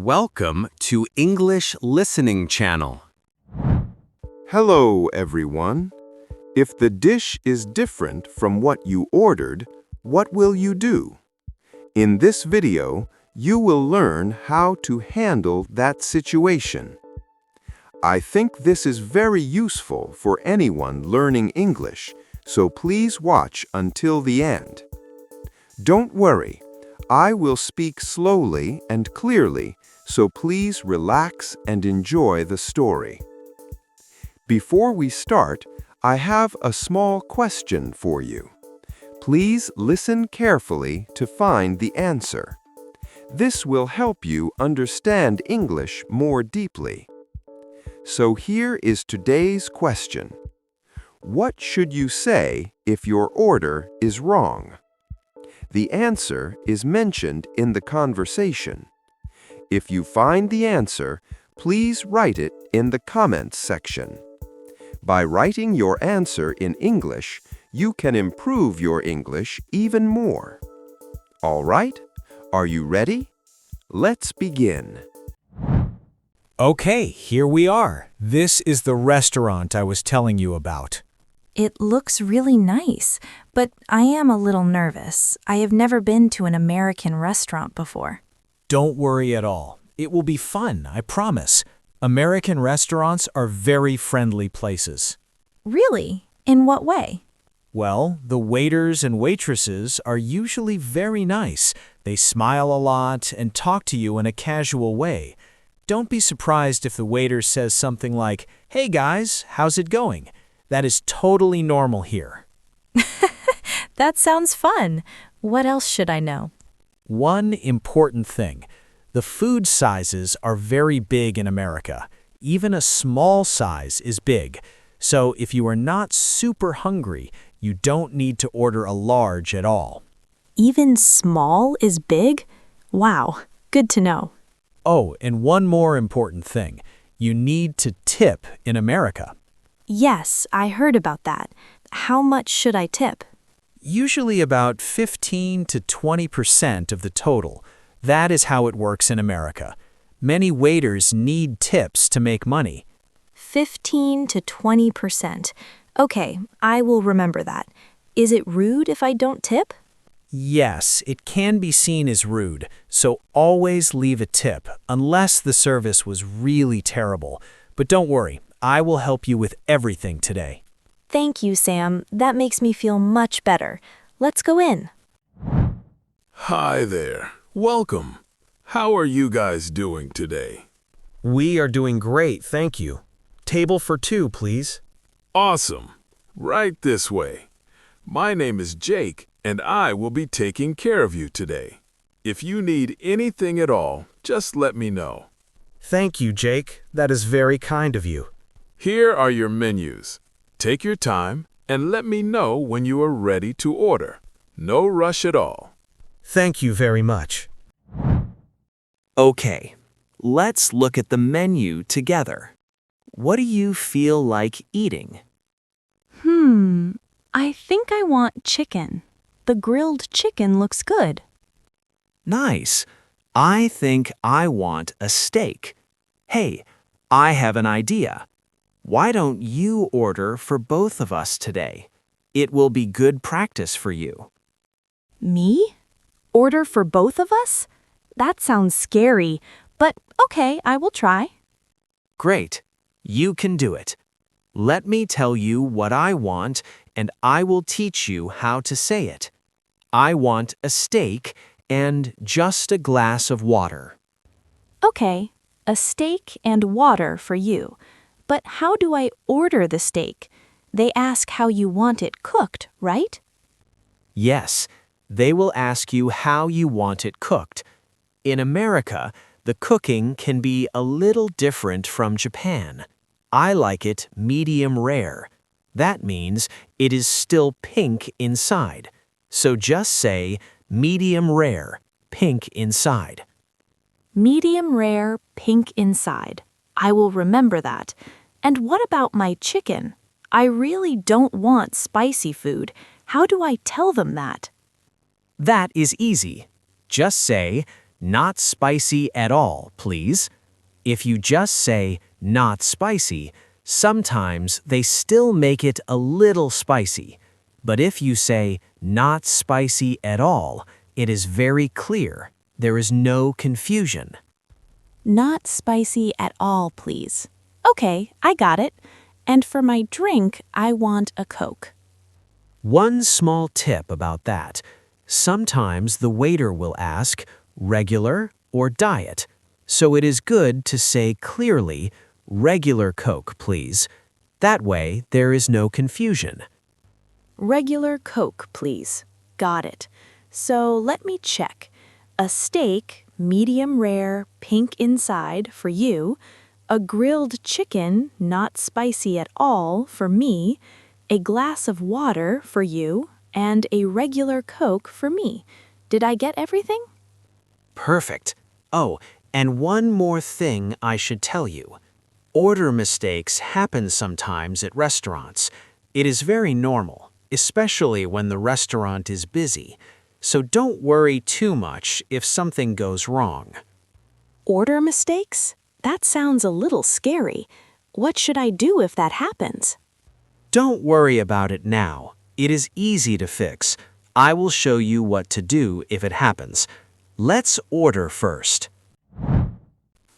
Welcome to English Listening Channel. Hello, everyone. If the dish is different from what you ordered, what will you do? In this video, you will learn how to handle that situation. I think this is very useful for anyone learning English, so please watch until the end. Don't worry, I will speak slowly and clearly, so please relax and enjoy the story. Before we start, I have a small question for you. Please listen carefully to find the answer. This will help you understand English more deeply. So here is today's question. What should you say if your order is wrong? The answer is mentioned in the conversation. If you find the answer, please write it in the comments section. By writing your answer in English, you can improve your English even more. All right? Are you ready? Let's begin. Okay, here we are. This is the restaurant I was telling you about. It looks really nice, but I am a little nervous. I have never been to an American restaurant before. Don't worry at all. It will be fun, I promise. American restaurants are very friendly places. Really? In what way? Well, the waiters and waitresses are usually very nice. They smile a lot and talk to you in a casual way. Don't be surprised if the waiter says something like, "Hey guys, how's it going?" That is totally normal here. That sounds fun. What else should I know? One important thing. The food sizes are very big in America. Even a small size is big. So if you are not super hungry, you don't need to order a large at all. Even small is big? Wow, good to know. Oh, and one more important thing. You need to tip in America. Yes, I heard about that. How much should I tip? Usually about 15 to 20% of the total. That is how it works in America. Many waiters need tips to make money. 15 to 20%. Okay, I will remember that. Is it rude if I don't tip? Yes, it can be seen as rude, so always leave a tip, unless the service was really terrible. But don't worry, I will help you with everything today. Thank you, Sam. That makes me feel much better. Let's go in. Hi there. Welcome. How are you guys doing today? We are doing great, thank you. Table for two, please. Awesome. Right this way. My name is Jake, and I will be taking care of you today. If you need anything at all, just let me know. Thank you, Jake. That is very kind of you. Here are your menus. Take your time and let me know when you are ready to order. No rush at all. Thank you very much. Okay, let's look at the menu together. What do you feel like eating? I think I want chicken. The grilled chicken looks good. Nice. I think I want a steak. Hey, I have an idea. Why don't you order for both of us today? It will be good practice for you. Me? Order for both of us? That sounds scary, but okay, I will try. Great. You can do it. Let me tell you what I want, and I will teach you how to say it. I want a steak and just a glass of water. Okay, a steak and water for you. But how do I order the steak? They ask how you want it cooked, right? Yes, they will ask you how you want it cooked. In America, the cooking can be a little different from Japan. I like it medium rare. That means it is still pink inside. So just say medium rare, pink inside. Medium rare, pink inside. I will remember that. And what about my chicken? I really don't want spicy food. How do I tell them that? That is easy. Just say, not spicy at all, please. If you just say, not spicy, sometimes they still make it a little spicy. But if you say, not spicy at all, it is very clear. There is no confusion. Not spicy at all, please. Okay, I got it. And for my drink, I want a Coke. One small tip about that. Sometimes the waiter will ask, regular or diet. So it is good to say clearly, regular Coke, please. That way, there is no confusion. Regular Coke, please. Got it. So let me check. A steak, medium rare, pink inside, for you. A grilled chicken, not spicy at all, for me. A glass of water, for you. And a regular Coke, for me. Did I get everything? Perfect. Oh, and one more thing I should tell you. Order mistakes happen sometimes at restaurants. It is very normal, especially when the restaurant is busy. So don't worry too much if something goes wrong. Order mistakes? That sounds a little scary. What should I do if that happens? Don't worry about it now. It is easy to fix. I will show you what to do if it happens. Let's order first.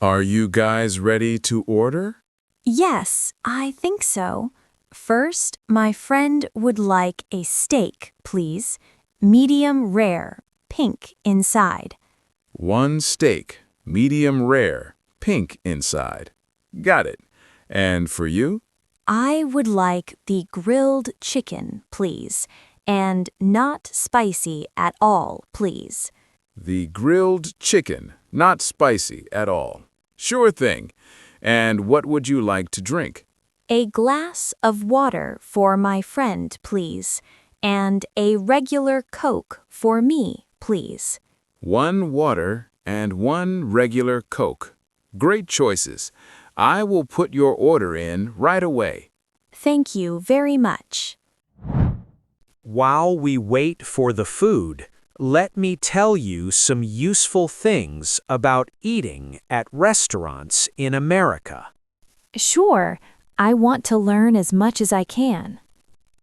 Are you guys ready to order? Yes, I think so. First, my friend would like a steak, please. Medium rare, pink inside. One steak, medium rare, pink inside. Got it. And for you? I would like the grilled chicken, please. And not spicy at all, please. The grilled chicken, not spicy at all. Sure thing. And what would you like to drink? A glass of water for my friend, please. And a regular Coke for me, please. One water and one regular Coke. Great choices. I will put your order in right away. Thank you very much. While we wait for the food, let me tell you some useful things about eating at restaurants in America. Sure, I want to learn as much as I can.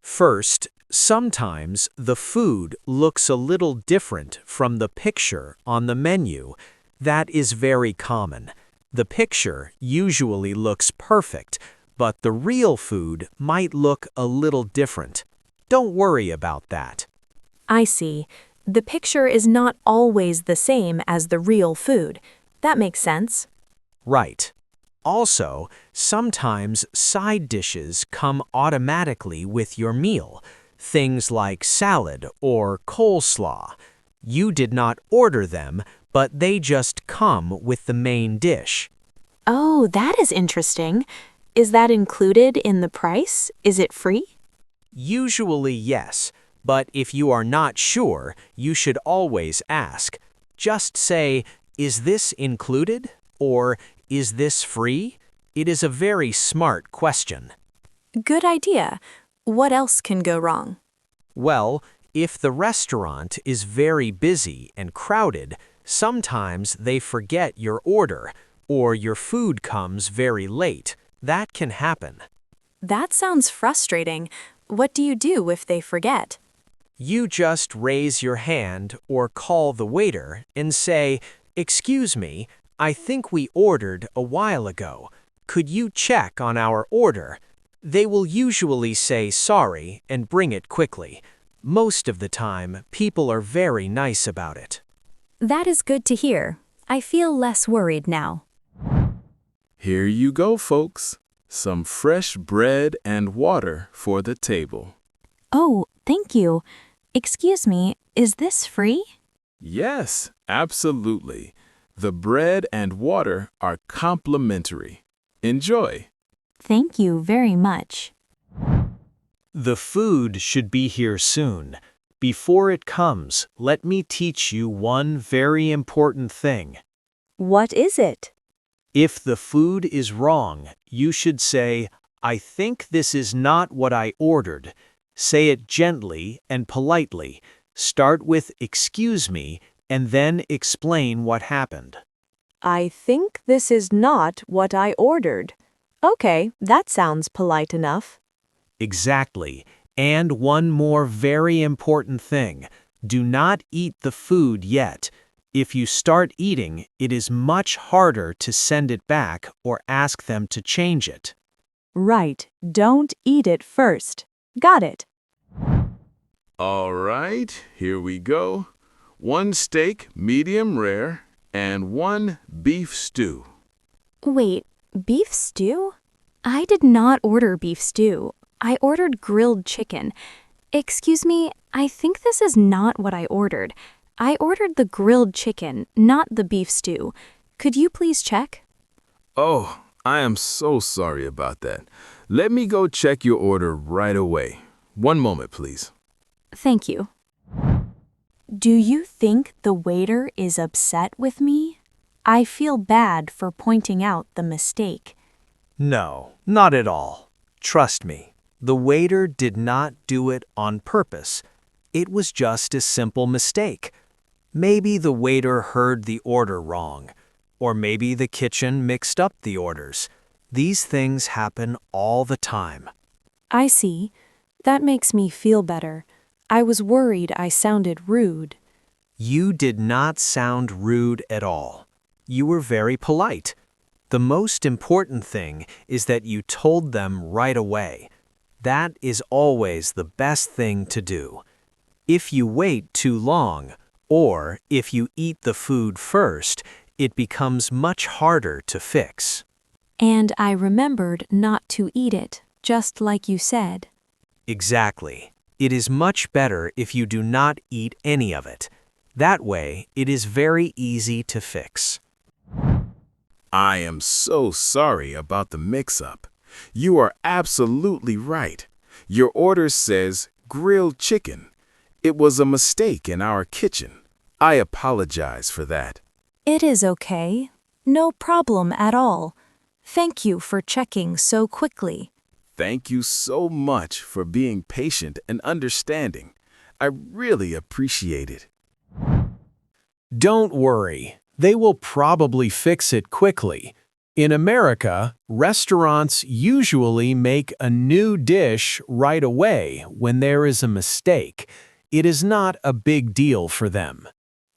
First, sometimes the food looks a little different from the picture on the menu. That is very common. The picture usually looks perfect, but the real food might look a little different. Don't worry about that. I see. The picture is not always the same as the real food. That makes sense. Right. Also, sometimes side dishes come automatically with your meal. Things like salad or coleslaw. You did not order them, but they just come with the main dish. Oh, that is interesting. Is that included in the price? Is it free? Usually yes, but if you are not sure, you should always ask. Just say, "Is this included?" or "Is this free?" It is a very smart question. Good idea. What else can go wrong? Well, if the restaurant is very busy and crowded, sometimes they forget your order, or your food comes very late. That can happen. That sounds frustrating. What do you do if they forget? You just raise your hand or call the waiter and say, "Excuse me, I think we ordered a while ago. Could you check on our order?" They will usually say sorry and bring it quickly. Most of the time, people are very nice about it. That is good to hear. I feel less worried now. Here you go, folks. Some fresh bread and water for the table. Oh, thank you. Excuse me, is this free? Yes, absolutely. The bread and water are complimentary. Enjoy. Thank you very much. The food should be here soon. Before it comes, let me teach you one very important thing. What is it? If the food is wrong, you should say, "I think this is not what I ordered." Say it gently and politely. Start with "excuse me" and then explain what happened. I think this is not what I ordered. Okay, that sounds polite enough. Exactly. And one more very important thing. Do not eat the food yet. If you start eating, it is much harder to send it back or ask them to change it. Right, don't eat it first. Got it. All right, here we go. 1 steak, medium rare, and 1 beef stew. Wait, beef stew? I did not order beef stew. I ordered grilled chicken. Excuse me, I think this is not what I ordered. I ordered the grilled chicken, not the beef stew. Could you please check? Oh, I am so sorry about that. Let me go check your order right away. 1 moment, please. Thank you. Do you think the waiter is upset with me? I feel bad for pointing out the mistake. No, not at all. Trust me, the waiter did not do it on purpose. It was just a simple mistake. Maybe the waiter heard the order wrong, or maybe the kitchen mixed up the orders. These things happen all the time. I see. That makes me feel better. I was worried I sounded rude. You did not sound rude at all. You were very polite. The most important thing is that you told them right away. That is always the best thing to do. If you wait too long, or if you eat the food first, it becomes much harder to fix. And I remembered not to eat it, just like you said. Exactly. It is much better if you do not eat any of it. That way, it is very easy to fix. I am so sorry about the mix-up. You are absolutely right. Your order says grilled chicken. It was a mistake in our kitchen. I apologize for that. It is okay. No problem at all. Thank you for checking so quickly. Thank you so much for being patient and understanding. I really appreciate it. Don't worry, they will probably fix it quickly. In America, restaurants usually make a new dish right away when there is a mistake. It is not a big deal for them.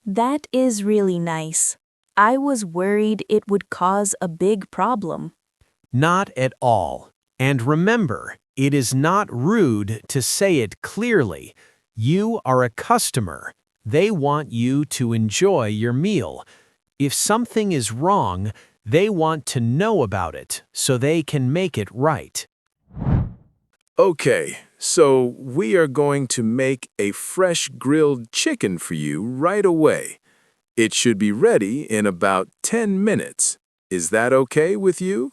That is really nice. I was worried it would cause a big problem. Not at all. And remember, it is not rude to say it clearly. You are a customer. They want you to enjoy your meal. If something is wrong, they want to know about it so they can make it right. Okay, so we are going to make a fresh grilled chicken for you right away. It should be ready in about 10 minutes. Is that okay with you?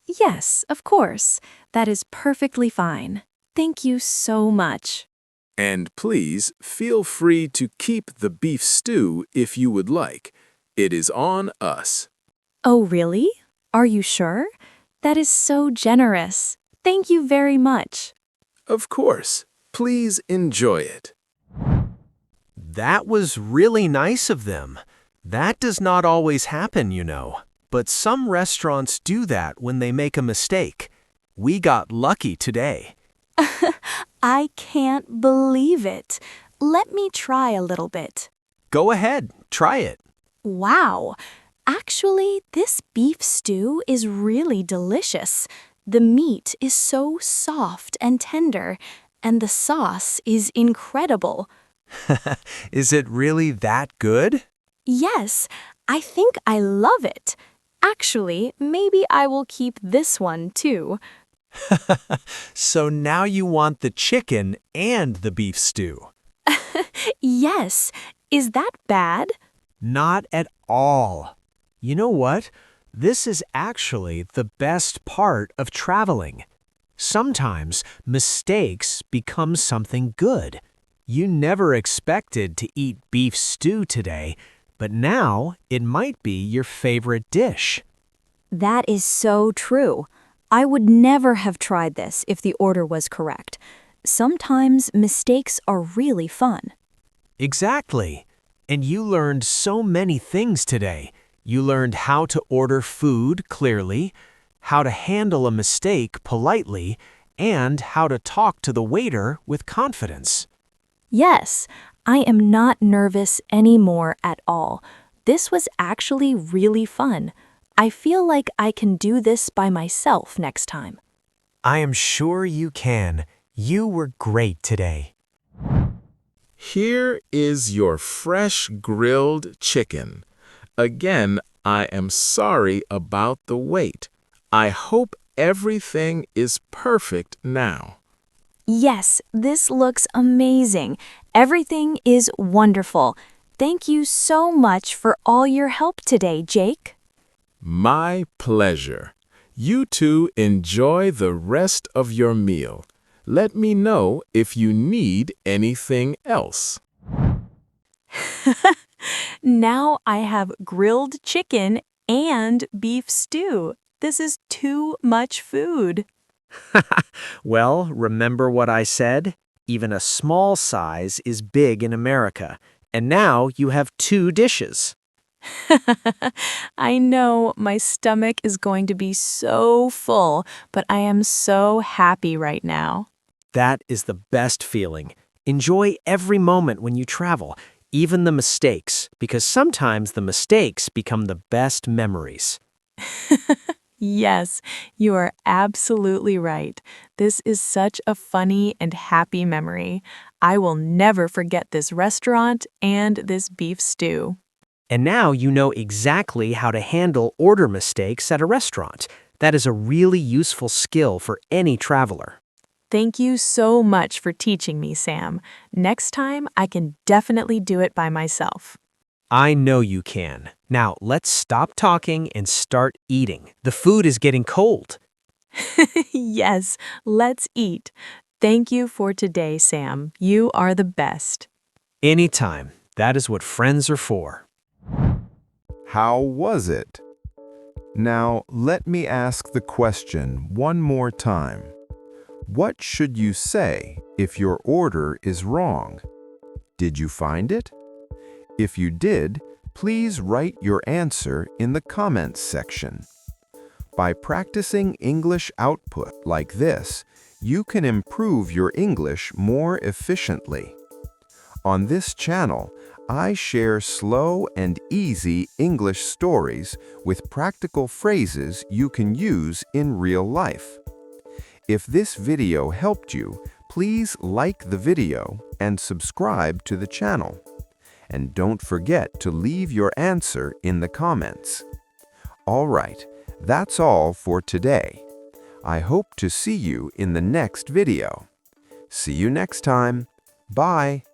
Yes, of course. That is perfectly fine. Thank you so much. And please feel free to keep the beef stew if you would like. It is on us. Oh, really? Are you sure? That is so generous. Thank you very much. Of course. Please enjoy it. That was really nice of them. That does not always happen, you know. But some restaurants do that when they make a mistake. We got lucky today. I can't believe it. Let me try a little bit. Go ahead, try it. Wow. Actually, this beef stew is really delicious. The meat is so soft and tender, and the sauce is incredible. Is it really that good? Yes, I think I love it. Actually, maybe I will keep this one too. So now you want the chicken and the beef stew. Yes, is that bad? Not at all. You know what? This is actually the best part of traveling. Sometimes mistakes become something good. You never expected to eat beef stew today, but now it might be your favorite dish. That is so true. I would never have tried this if the order was correct. Sometimes mistakes are really fun. Exactly. And you learned so many things today. You learned how to order food clearly, how to handle a mistake politely, and how to talk to the waiter with confidence. Yes, I am not nervous anymore at all. This was actually really fun. I feel like I can do this by myself next time. I am sure you can. You were great today. Here is your fresh grilled chicken. Again, I am sorry about the wait. I hope everything is perfect now. Yes, this looks amazing. Everything is wonderful. Thank you so much for all your help today, Jake. My pleasure. You two enjoy the rest of your meal. Let me know if you need anything else. Now I have grilled chicken and beef stew. This is too much food. Well, remember what I said? Even a small size is big in America. And now you have 2 dishes. I know my stomach is going to be so full, but I am so happy right now. That is the best feeling. Enjoy every moment when you travel, even the mistakes, because sometimes the mistakes become the best memories. Yes, you are absolutely right. This is such a funny and happy memory. I will never forget this restaurant and this beef stew. And now you know exactly how to handle order mistakes at a restaurant. That is a really useful skill for any traveler. Thank you so much for teaching me, Sam. Next time, I can definitely do it by myself. I know you can. Now let's stop talking and start eating. The food is getting cold. Yes, let's eat. Thank you for today, Sam. You are the best. Anytime. That is what friends are for. How was it? Now, let me ask the question one more time. What should you say if your order is wrong? Did you find it? If you did, please write your answer in the comments section. By practicing English output like this, you can improve your English more efficiently. On this channel, I share slow and easy English stories with practical phrases you can use in real life. If this video helped you, please like the video and subscribe to the channel. And don't forget to leave your answer in the comments. All right, that's all for today. I hope to see you in the next video. See you next time. Bye.